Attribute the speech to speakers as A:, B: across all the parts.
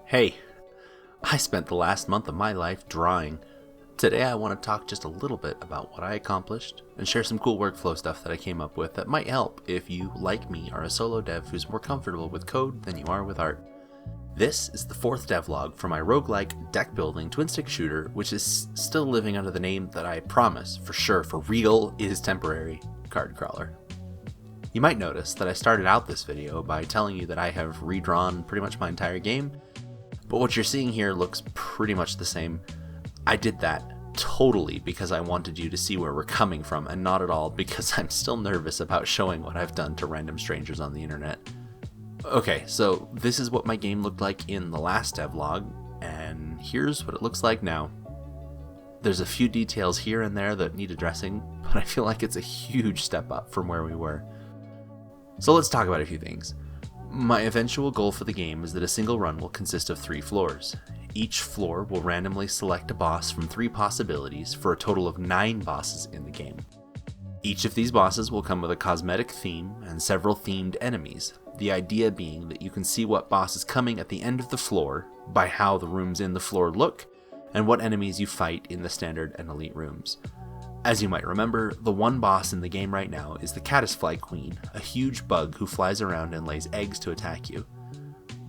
A: Hey, I spent the last month of my life drawing. Today I want to talk just a little bit about what I accomplished and share some cool workflow stuff that I came up with that might help if you, like me, are a solo dev who's more comfortable with code than you are with art. This is the fourth devlog for my roguelike deck building twin stick shooter, which is still living under the name that I promise, for sure, for real, is temporary, CardCrawler. You might notice that I started out this video by telling you that I have redrawn pretty much my entire game, but what you're seeing here looks pretty much the same. I did that totally because I wanted you to see where we're coming from, and not at all because I'm still nervous about showing what I've done to random strangers on the internet. Okay, so this is what my game looked like in the last devlog, and here's what it looks like now. There's a few details here and there that need addressing, but I feel like it's a huge step up from where we were. So let's talk about a few things. My eventual goal for the game is that a single run will consist of 3 floors. Each floor will randomly select a boss from 3 possibilities for a total of 9 bosses in the game. Each of these bosses will come with a cosmetic theme and several themed enemies, the idea being that you can see what boss is coming at the end of the floor by how the rooms in the floor look and what enemies you fight in the standard and elite rooms. As you might remember, the one boss in the game right now is the caddisfly queen, a huge bug who flies around and lays eggs to attack you.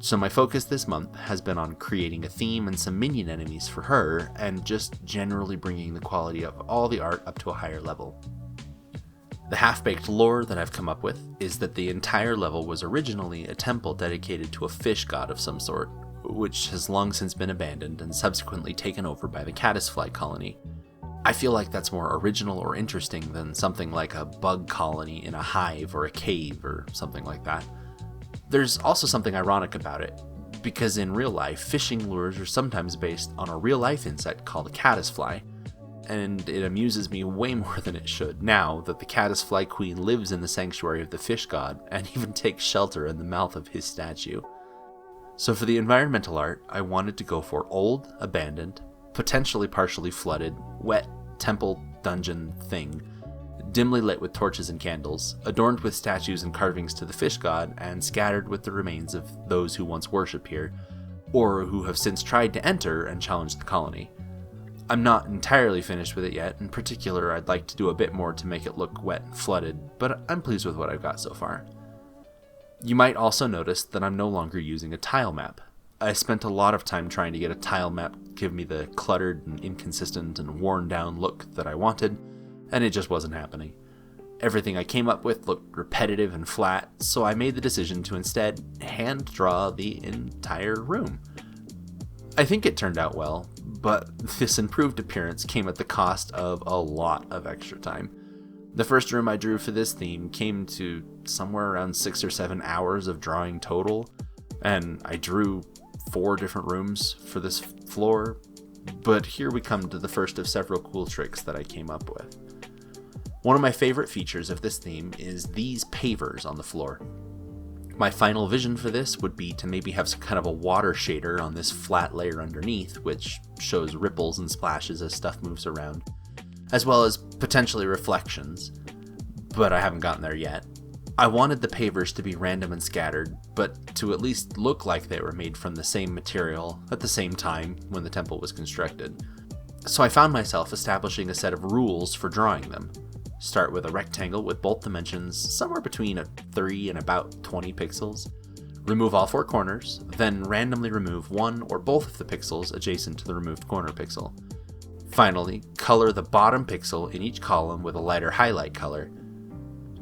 A: So my focus this month has been on creating a theme and some minion enemies for her, and just generally bringing the quality of all the art up to a higher level. The half-baked lore that I've come up with is that the entire level was originally a temple dedicated to a fish god of some sort, which has long since been abandoned and subsequently taken over by the caddisfly colony. I feel like that's more original or interesting than something like a bug colony in a hive or a cave or something like that. There's also something ironic about it, because in real life, fishing lures are sometimes based on a real-life insect called a caddisfly, and it amuses me way more than it should now that the caddisfly queen lives in the sanctuary of the fish god and even takes shelter in the mouth of his statue. So for the environmental art, I wanted to go for old, abandoned, potentially partially flooded, wet temple dungeon thing, dimly lit with torches and candles, adorned with statues and carvings to the fish god, and scattered with the remains of those who once worshipped here, or who have since tried to enter and challenge the colony. I'm not entirely finished with it yet. In particular, I'd like to do a bit more to make it look wet and flooded, but I'm pleased with what I've got so far. You might also notice that I'm no longer using a tile map. I spent a lot of time trying to get a tile map to give me the cluttered and inconsistent and worn down look that I wanted, and it just wasn't happening. Everything I came up with looked repetitive and flat, so I made the decision to instead hand draw the entire room. I think it turned out well, but this improved appearance came at the cost of a lot of extra time. The first room I drew for this theme came to somewhere around 6 or 7 hours of drawing total, and I drew 4 different rooms for this floor, but here we come to the first of several cool tricks that I came up with. One of my favorite features of this theme is these pavers on the floor. My final vision for this would be to maybe have some kind of a water shader on this flat layer underneath, which shows ripples and splashes as stuff moves around, as well as potentially reflections, but I haven't gotten there yet. I wanted the pavers to be random and scattered, but to at least look like they were made from the same material at the same time when the temple was constructed. So I found myself establishing a set of rules for drawing them. Start with a rectangle with both dimensions somewhere between 3 and about 20 pixels. Remove all 4 corners, then randomly remove 1 or both of the pixels adjacent to the removed corner pixel. Finally, color the bottom pixel in each column with a lighter highlight color.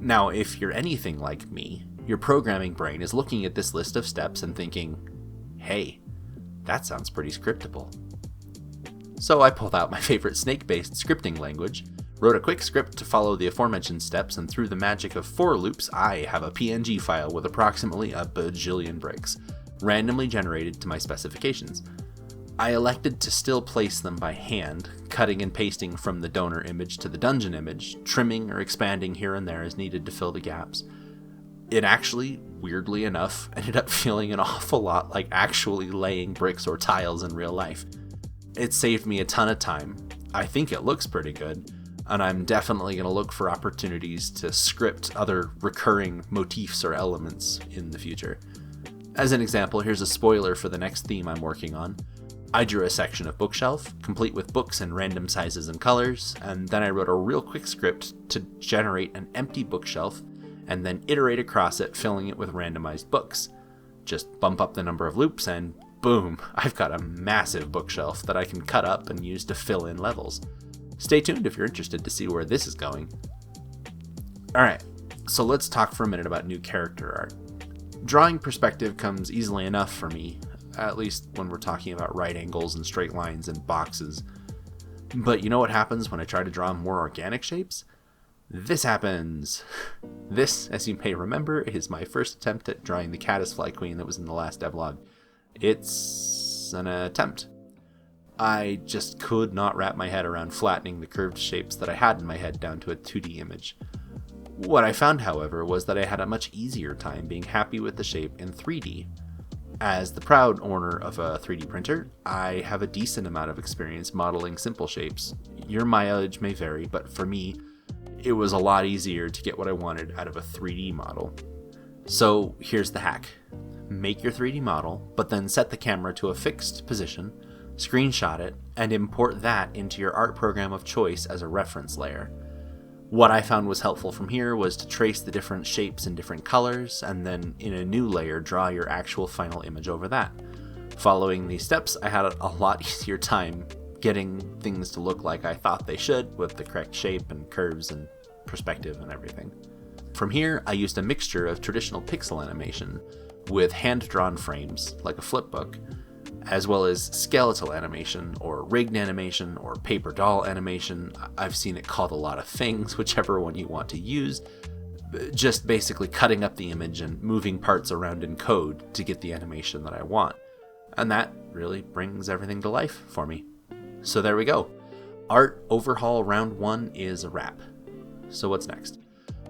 A: Now, if you're anything like me, your programming brain is looking at this list of steps and thinking, hey, that sounds pretty scriptable. So I pulled out my favorite snake-based scripting language, wrote a quick script to follow the aforementioned steps, and through the magic of for loops, I have a PNG file with approximately a bajillion bricks, randomly generated to my specifications. I elected to still place them by hand, cutting and pasting from the donor image to the dungeon image, trimming or expanding here and there as needed to fill the gaps. It actually, weirdly enough, ended up feeling an awful lot like actually laying bricks or tiles in real life. It saved me a ton of time. I think it looks pretty good, and I'm definitely going to look for opportunities to script other recurring motifs or elements in the future. As an example, here's a spoiler for the next theme I'm working on. I drew a section of bookshelf, complete with books in random sizes and colors, and then I wrote a real quick script to generate an empty bookshelf and then iterate across it, filling it with randomized books. Just bump up the number of loops and boom, I've got a massive bookshelf that I can cut up and use to fill in levels. Stay tuned if you're interested to see where this is going. Alright, so let's talk for a minute about new character art. Drawing perspective comes easily enough for me, at least when we're talking about right angles and straight lines and boxes. But you know what happens when I try to draw more organic shapes? This happens! This, as you may remember, is my first attempt at drawing the caddisfly queen that was in the last devlog. It's an attempt. I just could not wrap my head around flattening the curved shapes that I had in my head down to a 2D image. What I found, however, was that I had a much easier time being happy with the shape in 3D. As the proud owner of a 3D printer, I have a decent amount of experience modeling simple shapes. Your mileage may vary, but for me, it was a lot easier to get what I wanted out of a 3D model. So here's the hack. Make your 3D model, but then set the camera to a fixed position, screenshot it, and import that into your art program of choice as a reference layer. What I found was helpful from here was to trace the different shapes in different colors, and then in a new layer draw your actual final image over that. Following these steps, I had a lot easier time getting things to look like I thought they should, with the correct shape and curves and perspective and everything. From here, I used a mixture of traditional pixel animation with hand-drawn frames, like a flipbook, as well as skeletal animation, or rigged animation, or paper doll animation. I've seen it called a lot of things, whichever one you want to use. Just basically cutting up the image and moving parts around in code to get the animation that I want. And that really brings everything to life for me. So there we go. Art Overhaul Round 1 is a wrap. So what's next?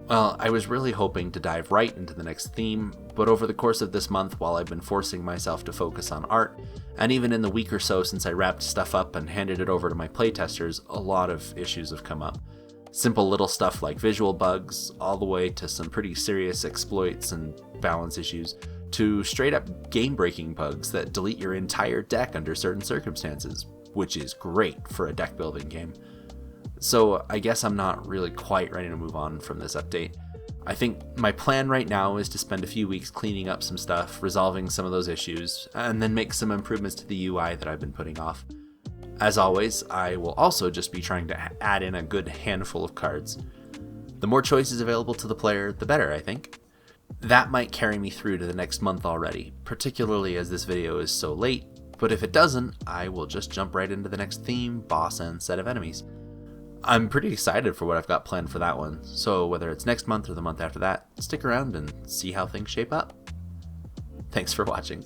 A: Well, I was really hoping to dive right into the next theme, but over the course of this month, while I've been forcing myself to focus on art, and even in the week or so since I wrapped stuff up and handed it over to my playtesters, a lot of issues have come up. Simple little stuff like visual bugs, all the way to some pretty serious exploits and balance issues, to straight up game-breaking bugs that delete your entire deck under certain circumstances, which is great for a deck building game. So I guess I'm not really quite ready to move on from this update. I think my plan right now is to spend a few weeks cleaning up some stuff, resolving some of those issues, and then make some improvements to the UI that I've been putting off. As always, I will also just be trying to add in a good handful of cards. The more choices available to the player, the better, I think. That might carry me through to the next month already, particularly as this video is so late, but if it doesn't, I will just jump right into the next theme, boss, and set of enemies. I'm pretty excited for what I've got planned for that one, so whether it's next month or the month after that, stick around and see how things shape up. Thanks for watching.